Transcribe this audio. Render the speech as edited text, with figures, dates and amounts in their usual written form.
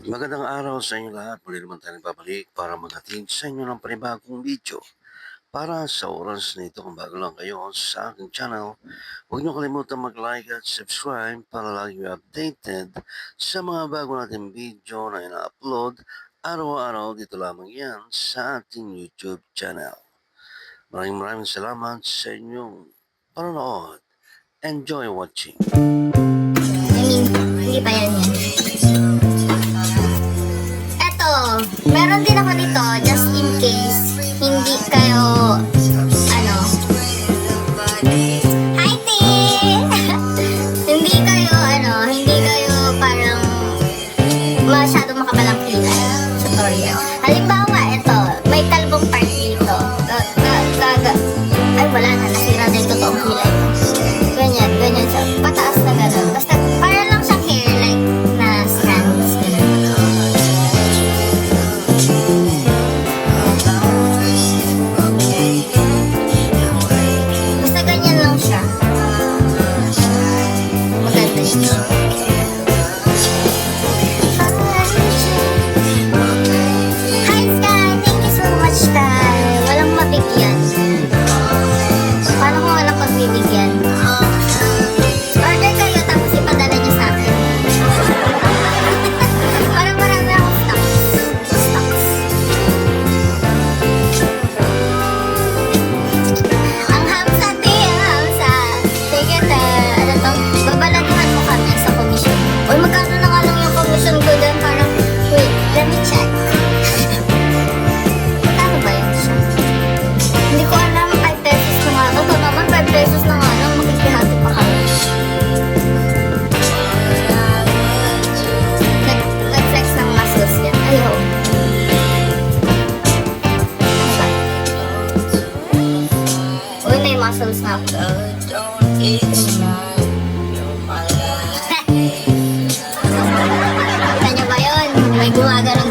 Magandang araw sa inyo lahat. Muli naman tayo nagbabalik para maghatid sa inyo ng panibagong video. Para sa oras na ito, kung bago lang kayo sa aking channel, huwag niyo kalimutan mag-like at subscribe para lagi updated sa mga bago nating video na ina-upload araw-araw dito lamang yan sa ating YouTube channel. Maraming salamat sa inyong panonood. Enjoy watching. Hindi pa yan. Eto, meron din ako nito just in case hindi kayo, hi T! hindi kayo parang masyado makabalang kilay tutorial. Halimbawa, ito, may kalbong part dito. Ay, wala na, nasira na yung totoong kilay. Ganyan siya. Pataas na gano'n. Basta, para lang siyang hair, like, na strands. Basta ganyan lang siya. Maganda siya. Hi, Sky! Thank you so much, Sky. Walang mabigyan. Paano kung walang pagbibigyan? Order kayo tapos ipadala niyo sa akin. Parang marami akong stocks. Ang hamsa, te, hamsa. Sige, te. Ano to? Babalaguhan mo kami sa komisyon. Uy, magkano na nga lang yung komisyon ko doon? Parang, wait, let me check. Magkano ba yun siya? Hindi ko alam, 5 pesos na nga. Ito naman, 5 pesos na nga lang. Makikihati pa kami. Nag-flex ng muscles yan. Ayaw. Uy, may muscles na ako. Kita nyo ba yun? May gumagano